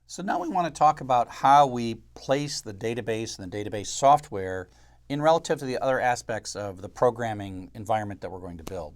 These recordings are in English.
So now we want to talk about how we place the database and the database software in relative to the other aspects of the programming environment that we're going to build.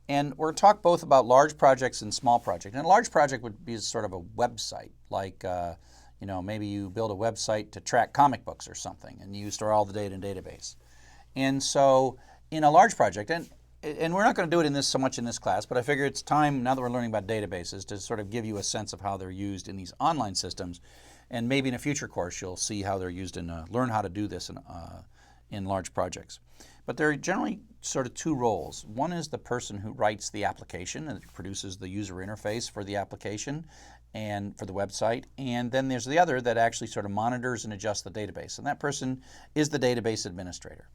And we're going to talk both about large projects and small projects. And a large project would be sort of a website, like maybe you build a website to track comic books or something, and you store all the data in a database. And so in a large project, and we're not going to do it so much in this class, but I figure it's time, now that we're learning about databases, to sort of give you a sense of how they're used in these online systems. And maybe in a future course, you'll see how they're used learn how to do this in large projects. But there are generally sort of two roles. One is the person who writes the application and produces the user interface for the application and for the website. And then there's the other that actually sort of monitors and adjusts the database. And that person is the database administrator.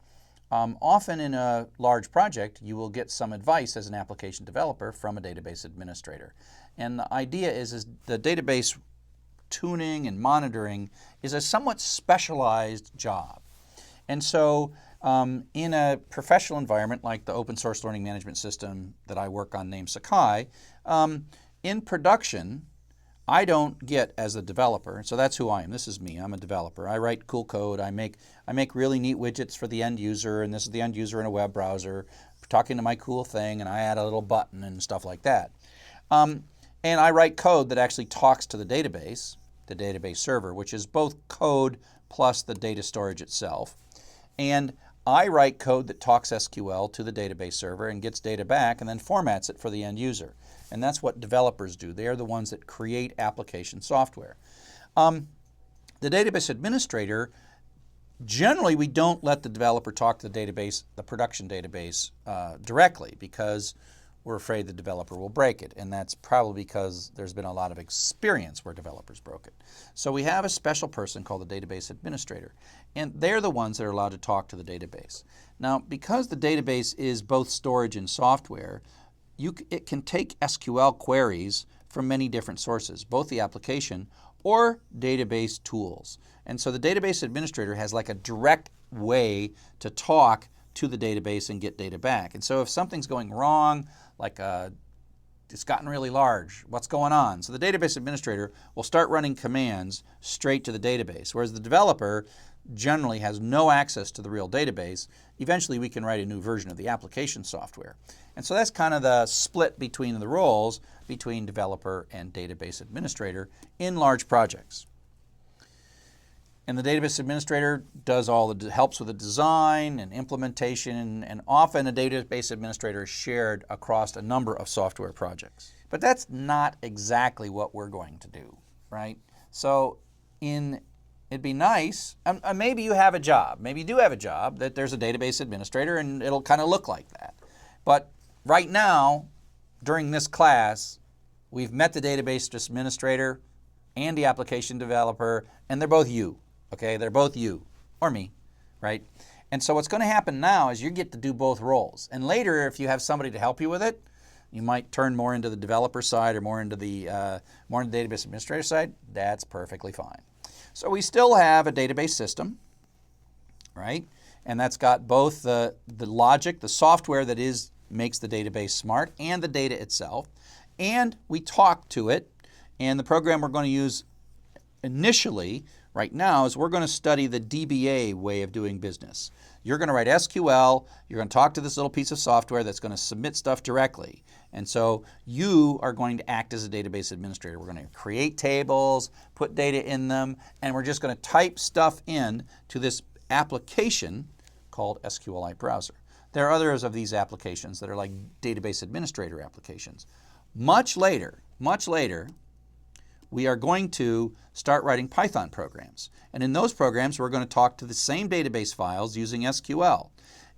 Often in a large project, you will get some advice as an application developer from a database administrator. And the idea is the database tuning and monitoring is a somewhat specialized job. And so in a professional environment like the open source learning management system that I work on named Sakai, in production, I don't get as a developer, so that's who I am. This is me. I'm a developer. I write cool code. I make really neat widgets for the end user, and this is the end user in a web browser talking to my cool thing, and I add a little button and stuff like that. And I write code that actually talks to the database server, which is both code plus the data storage itself. And I write code that talks SQL to the database server and gets data back and then formats it for the end user. And that's what developers do. They are the ones that create application software. The database administrator, generally we don't let the developer talk to the database, the production database, directly, because we're afraid the developer will break it. And that's probably because there's been a lot of experience where developers broke it. So we have a special person called the database administrator. And they're the ones that are allowed to talk to the database. Now, because the database is both storage and software, it can take SQL queries from many different sources, both the application or database tools. And so the database administrator has like a direct way to talk to the database and get data back. And so if something's going wrong, like it's gotten really large, what's going on? So the database administrator will start running commands straight to the database, whereas the developer generally has no access to the real database. Eventually we can write a new version of the application software. And so that's kind of the split between the roles between developer and database administrator in large projects. And the database administrator does helps with the design and implementation, and often a database administrator is shared across a number of software projects. But that's not exactly what we're going to do, right? So it'd be nice, maybe you have a job, maybe you do have a job that there's a database administrator and it'll kind of look like that. But right now, during this class, we've met the database administrator and the application developer, and they're both you, okay? They're both you, or me, right? And so what's going to happen now is you get to do both roles. And later, if you have somebody to help you with it, you might turn more into the developer side or more into the database administrator side. That's perfectly fine. So we still have a database system, right? And that's got both the logic, the software that makes the database smart, and the data itself. And we talk to it. And the program we're going to use initially right now is we're going to study the DBA way of doing business. You're going to write SQL. You're going to talk to this little piece of software that's going to submit stuff directly. And so you are going to act as a database administrator. We're going to create tables, put data in them, and we're just going to type stuff in to this application called SQLite Browser. There are others of these applications that are like database administrator applications. Much later, we are going to start writing Python programs. And in those programs, we're going to talk to the same database files using SQL.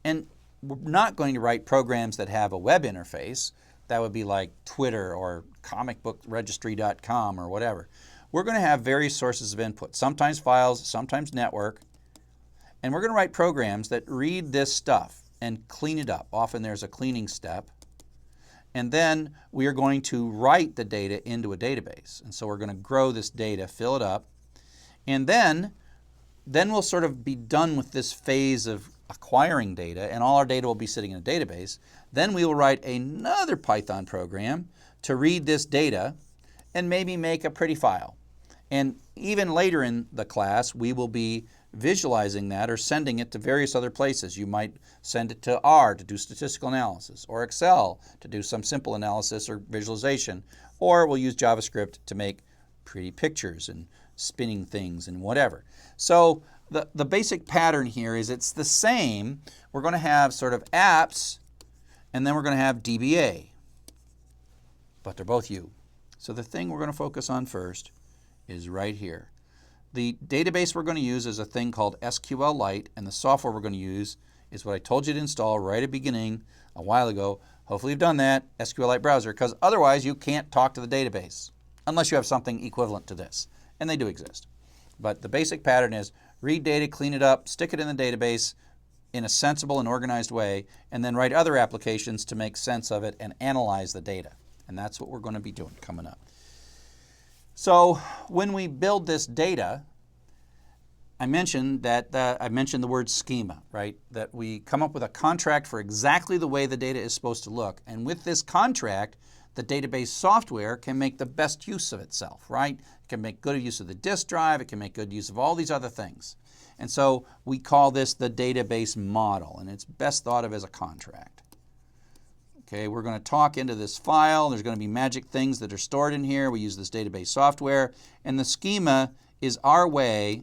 And we're not going to write programs that have a web interface. That would be like Twitter or comicbookregistry.com or whatever. We're going to have various sources of input, sometimes files, sometimes network. And we're going to write programs that read this stuff and clean it up. Often there's a cleaning step. And then we are going to write the data into a database. And so we're going to grow this data, fill it up. And then we'll sort of be done with this phase of acquiring data, and all our data will be sitting in a database. Then we will write another Python program to read this data and maybe make a pretty file. And even later in the class, we will be visualizing that or sending it to various other places. You might send it to R to do statistical analysis, or Excel to do some simple analysis or visualization, or we'll use JavaScript to make pretty pictures and spinning things and whatever. So the basic pattern here is it's the same. We're going to have sort of apps, and then we're going to have DBA, but they're both U. So the thing we're going to focus on first is right here. The database we're going to use is a thing called SQLite, and the software we're going to use is what I told you to install right at the beginning a while ago. Hopefully you've done that, SQLite browser, because otherwise you can't talk to the database unless you have something equivalent to this, and they do exist. But the basic pattern is read data, clean it up, stick it in the database in a sensible and organized way, and then write other applications to make sense of it and analyze the data. And that's what we're going to be doing coming up. So when we build this data, I mentioned the word schema, right? That we come up with a contract for exactly the way the data is supposed to look. And with this contract, the database software can make the best use of itself, right? It can make good use of the disk drive. It can make good use of all these other things. And so we call this the database model, and it's best thought of as a contract. Okay, we're going to talk into this file. There's going to be magic things that are stored in here. We use this database software. And the schema is our way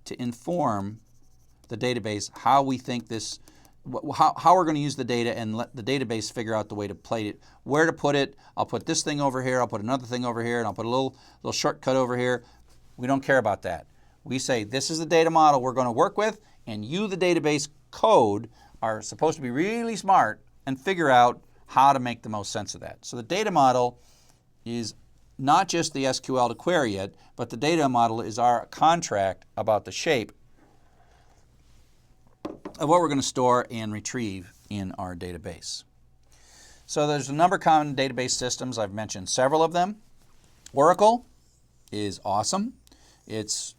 to inform the database how we think this, how we're going to use the data and let the database figure out the way to play it, where to put it. I'll put this thing over here. I'll put another thing over here. And I'll put a little shortcut over here. We don't care about that. We say this is the data model we're going to work with, and you, the database code, are supposed to be really smart and figure out how to make the most sense of that. So the data model is not just the SQL to query it, but the data model is our contract about the shape of what we're going to store and retrieve in our database. So there's a number of common database systems. I've mentioned several of them. Oracle is awesome. It's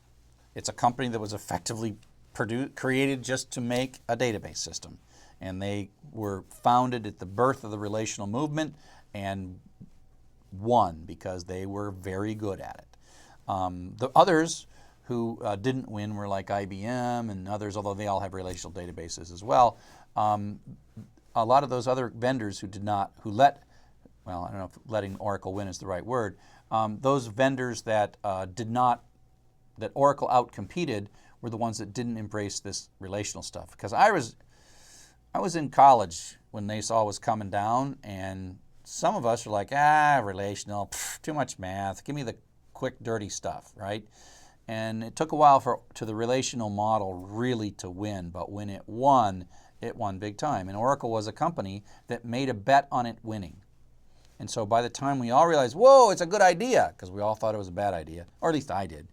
a company that was effectively created just to make a database system. And they were founded at the birth of the relational movement and won because they were very good at it. The others who didn't win were like IBM and others, although they all have relational databases as well. A lot of those other vendors I don't know if letting Oracle win is the right word, those vendors that that Oracle outcompeted were the ones that didn't embrace this relational stuff. Because I was in college when they saw it was coming down, and some of us were like, relational, too much math, give me the quick, dirty stuff, right? And it took a while for the relational model really to win, but when it won big time. And Oracle was a company that made a bet on it winning. And so by the time we all realized, whoa, it's a good idea, because we all thought it was a bad idea, or at least I did,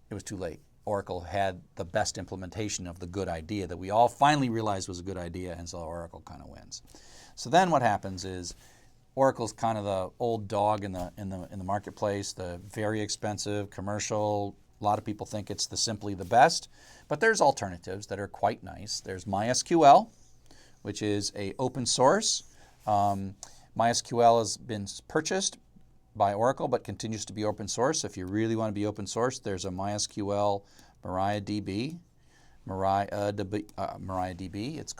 it was too late. Oracle had the best implementation of the good idea that we all finally realized was a good idea, and so Oracle kind of wins. So then what happens is Oracle's kind of the old dog in the marketplace, the very expensive commercial. A lot of people think it's simply the best, but there's alternatives that are quite nice. There's MySQL, which is an open source. MySQL has been purchased by Oracle, but continues to be open source. If you really want to be open source, there's a MySQL MariaDB. MariaDB. It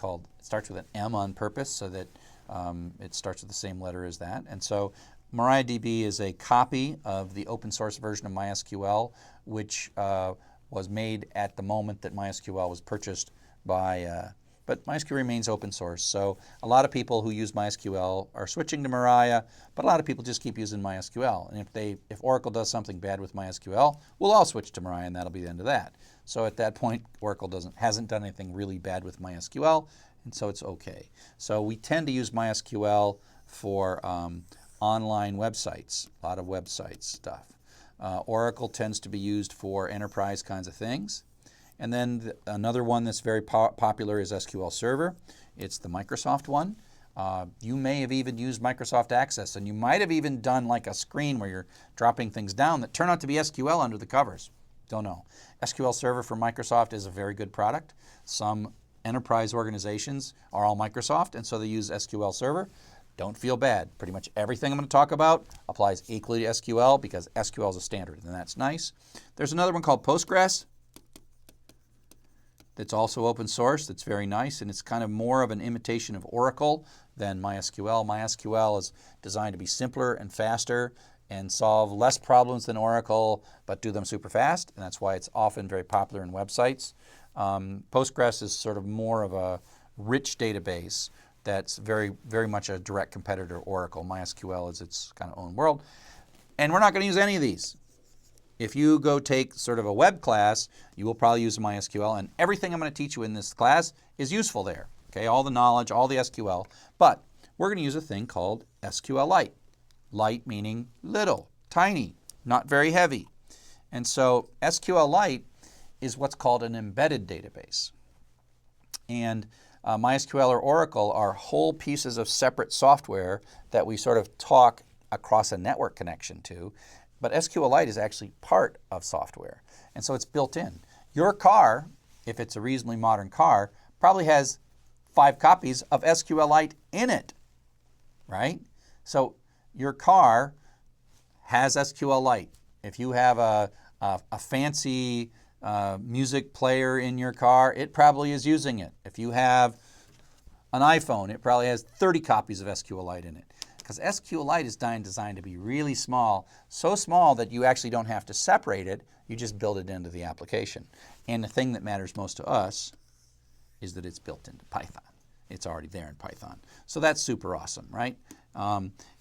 starts with an M on purpose so that it starts with the same letter as that. And so MariaDB is a copy of the open source version of MySQL, which was made at the moment that MySQL was purchased by. But MySQL remains open source, so a lot of people who use MySQL are switching to Maria, but a lot of people just keep using MySQL. And if Oracle does something bad with MySQL, we'll all switch to Maria, and that'll be the end of that. So at that point, Oracle hasn't done anything really bad with MySQL, and so it's okay. So we tend to use MySQL for online websites, a lot of website stuff. Oracle tends to be used for enterprise kinds of things. And then another one that's very popular is SQL Server. It's the Microsoft one. You may have even used Microsoft Access, and you might have even done like a screen where you're dropping things down that turn out to be SQL under the covers. Don't know. SQL Server for Microsoft is a very good product. Some enterprise organizations are all Microsoft, and so they use SQL Server. Don't feel bad. Pretty much everything I'm going to talk about applies equally to SQL because SQL is a standard, and that's nice. There's another one called Postgres that's also open source. That's very nice, and it's kind of more of an imitation of Oracle than MySQL. MySQL is designed to be simpler and faster and solve less problems than Oracle, but do them super fast, and that's why it's often very popular in websites. Postgres is sort of more of a rich database that's very, very much a direct competitor to Oracle. MySQL is its kind of own world, and we're not going to use any of these. If you go take sort of a web class, you will probably use MySQL, and everything I'm going to teach you in this class is useful there. Okay, all the knowledge, all the SQL, but we're going to use a thing called SQLite. Light meaning little, tiny, not very heavy. And so SQLite is what's called an embedded database. And MySQL or Oracle are whole pieces of separate software that we sort of talk across a network connection to. But SQLite is actually part of software. And so it's built in. Your car, if it's a reasonably modern car, probably has 5 copies of SQLite in it, right? So your car has SQLite. If you have a fancy music player in your car, it probably is using it. If you have an iPhone, it probably has 30 copies of SQLite in it. Because SQLite is designed to be really small, so small that you actually don't have to separate it, you just build it into the application. And the thing that matters most to us is that it's built into Python. It's already there in Python. So that's super awesome, right?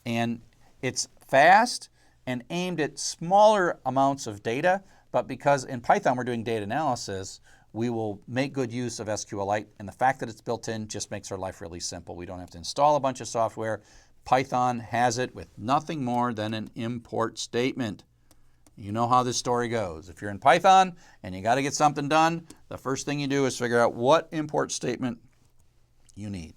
And it's fast and aimed at smaller amounts of data, but because in Python we're doing data analysis, we will make good use of SQLite, and the fact that it's built in just makes our life really simple. We don't have to install a bunch of software. Python has it with nothing more than an import statement. You know how this story goes. If you're in Python and you got to get something done, the first thing you do is figure out what import statement you need.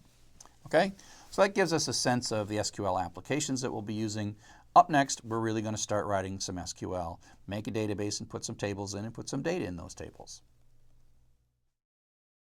Okay? So that gives us a sense of the SQL applications that we'll be using. Up next, we're really going to start writing some SQL, make a database and put some tables in and put some data in those tables.